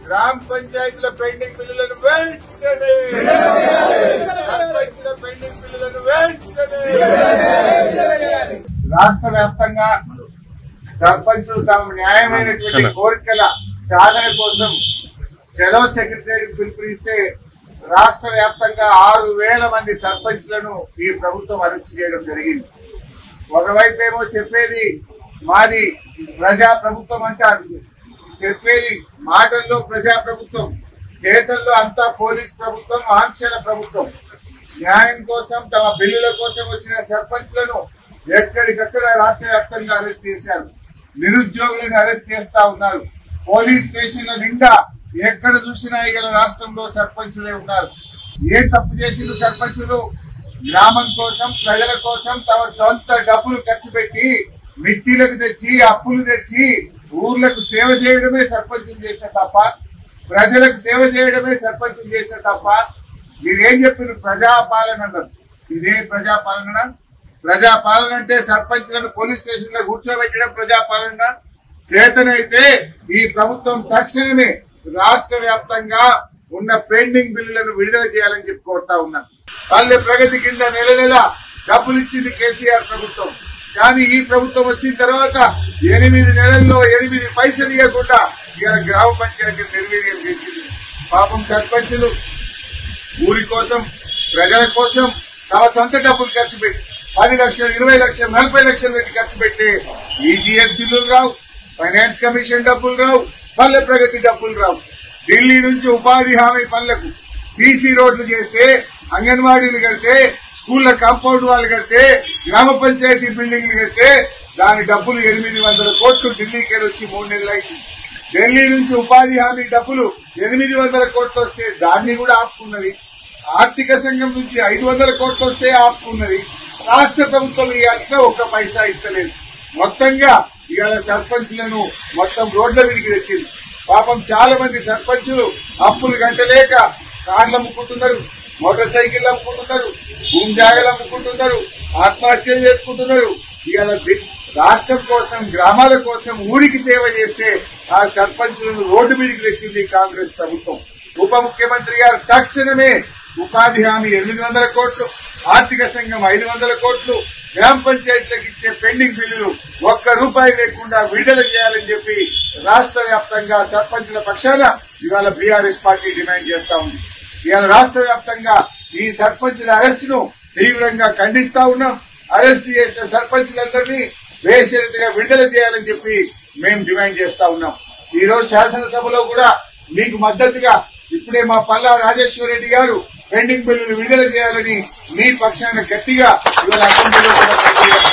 గ్రామ పంచాయతీల పెండింగ్ బిల్లులను వెంటనే పెండింగ్ బిల్లులను వెంటనే రాష్ట్ర వ్యాప్తంగా సర్పంచులు తమ న్యాయమైనటువంటి కోరికల సాధన కోసం చలో సెక్రటరీ పిలుపునిస్తే రాష్ట్ర వ్యాప్తంగా 6,000 మంది సర్పంచ్లను ఈ ప్రభుత్వం అరెస్ట్ చేయడం జరిగింది. ఒకవైపు ఏమో చెప్పేది మాది ప్రజా ప్రభుత్వం అంటారు, చెప్పేది మాటల్లో ప్రజా ప్రభుత్వం, చేతల్లో అంతా పోలీస్ ప్రభుత్వం, ఆంక్షల ప్రభుత్వం. న్యాయం కోసం తమ బిల్లుల కోసం వచ్చిన సర్పంచ్లను ఎక్కడికక్కడ రాష్ట్ర వ్యాప్తంగా అరెస్ట్ చేశారు. నిరుద్యోగులను అరెస్ట్ చేస్తా ఉన్నారు. పోలీస్ స్టేషన్ల నిండా ఎక్కడ చూసినా ఇక రాష్ట్రంలో సర్పంచులే ఉన్నారు. ఏ తప్పు చేసిన సర్పంచులు గ్రామం కోసం, ప్రజల కోసం తమ సొంత డబ్బులు ఖర్చు పెట్టి మిత్తిలకు తెచ్చి అప్పులు తెచ్చి ఊర్లకు సేవ చేయడమే సర్పంచులు చేసిన తప్ప, ప్రజలకు సేవ చేయడమే సర్పంచులు చేసిన తప్ప. మీరేం చెప్పారు? ప్రజాపాలన అన్నారు. ఇదే ప్రజాపాలన? ప్రజాపాలన అంటే సర్పంచ్లను పోలీస్ స్టేషన్ లో కూర్చోబెట్టడం ప్రజాపాలన? చేతనైతే ఈ ప్రభుత్వం తక్షణమే రాష్ట్ర వ్యాప్తంగా ఉన్న పెండింగ్ బిల్లులను విడుదల చేయాలని చెప్పి కోరుతా ఉన్నా. పల్లె ప్రగతి కింద నెల నెల డబ్బులు ఇచ్చింది కేసీఆర్ ప్రభుత్వం. కానీ ఈ ప్రభుత్వం వచ్చిన తర్వాత 8 నెలల్లో 8 పైసలు ఇవ్వకుండా ఇవాళ గ్రామ పంచాయతీ నిర్వీర్యం చేసింది. పాపం సర్పంచులు ఊరి కోసం, ప్రజల కోసం తమ సొంత డబ్బులు ఖర్చు పెట్టి 10 లక్షలు, 20 లక్షలు, 40 లక్షలు పెట్టి ఖర్చు పెట్టి ఈజీఎస్ బిల్లులు రావు, ఫైనాన్స్ కమిషన్ డబ్బులు రావు, పల్లె ప్రగతి డబ్బులు రావు. ఢిల్లీ నుంచి ఉపాధి హామీ పనులకు సీసీ రోడ్లు చేస్తే, అంగన్వాడీలు కడితే, స్కూళ్ల కాంపౌండ్ వాళ్ళు కడితే, గ్రామ పంచాయతీ బిల్డింగ్లు కడితే దాని డబ్బులు 800 కోట్లు ఢిల్లీకి వచ్చి 3 నెలలు అయింది. ఢిల్లీ నుంచి ఉపాధి హామీ డబ్బులు 800 కోట్లు వస్తే దాన్ని కూడా ఆపుకున్నది. ఆర్థిక సంఘం నుంచి 500 కోట్లు వస్తే ఆపుకున్నది. రాష్ట్ర ప్రభుత్వం ఇవాళ 1 పైసా ఇస్తలేదు. మొత్తంగా ఇవాళ సర్పంచ్లను మొత్తం రోడ్ల మీదకి తెచ్చింది. పాపం చాలా మంది సర్పంచులు అప్పులు గంటలేక కార్లు అమ్ముకుంటున్నారు, మోటార్ సైకిల్ అమ్ముకుంటున్నారు, భూమి జాగలు అమ్ముకుంటున్నారు, ఆత్మహత్యలు చేసుకుంటున్నారు. ఇవాళ రాష్ట్రం కోసం, గ్రామాల కోసం, ఊరికి సేవ చేస్తే ఆ సర్పంచులను రోడ్డు మీదకి తెచ్చింది కాంగ్రెస్ ప్రభుత్వం. ఉప ముఖ్యమంత్రి గారు తక్షణమే ఉపాధి హామీ 800 కోట్లు, ఆర్థిక సంఘం 500 కోట్లు, గ్రామ పంచాయతీలకు ఇచ్చే పెండింగ్ బిల్లులు 1 రూపాయి లేకుండా విడుదల చేయాలని చెప్పి రాష్ట్ర వ్యాప్తంగా సర్పంచుల పక్షాన ఇవాళ బీఆర్ఎస్ పార్టీ డిమాండ్ చేస్తా ఉంది. ఇవాళ రాష్ట్ర వ్యాప్తంగా ఈ సర్పంచుల అరెస్ట్ ను తీవ్రంగా ఖండిస్తా ఉన్నాం. అరెస్ట్ చేసిన సర్పంచులందరినీ బేషరతుగా విడుదల చేయాలని చెప్పి మేము డిమాండ్ చేస్తా ఉన్నాం. ఈ రోజు శాసనసభలో కూడా మీకు మద్దతుగా ఇప్పుడే మా పల్లా రాజేశ్వర రెడ్డి గారు పెండింగ్ బిల్లులు విడుదల చేయాలని మీ పక్షాన గట్టిగా ఇవాళ అసెంబ్లీలో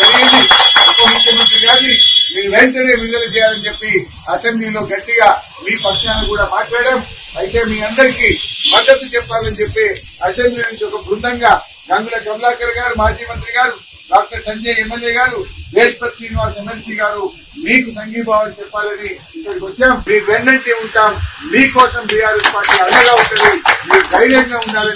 జరిగింది. ఉప ముఖ్యమంత్రి గారిని మీరు వెంటనే విడుదల చేయాలని చెప్పి అసెంబ్లీలో గట్టిగా మీ పక్షాన కూడా మాట్లాడాం. అయితే మీ అందరికీ మద్దతు చెప్పాలని చెప్పి అసెంబ్లీ నుంచి ఒక బృందంగా గంగుల కమలాకర్ గారు, మాజీ మంత్రి గారు, డాక్టర్ సంజయ్ ఎమ్మెల్యే గారు, దేశపతి శ్రీనివాస్ ఎమ్మెల్సీ గారు మీకు సంఘీభావం చెప్పాలని ఇక్కడికి వచ్చాం. మీరు వెన్నంటే ఉంటాం. మీకోసం బీఆర్ఎస్ పార్టీ అండగా ఉంటుంది. మీరు ధైర్యంగా ఉండాలని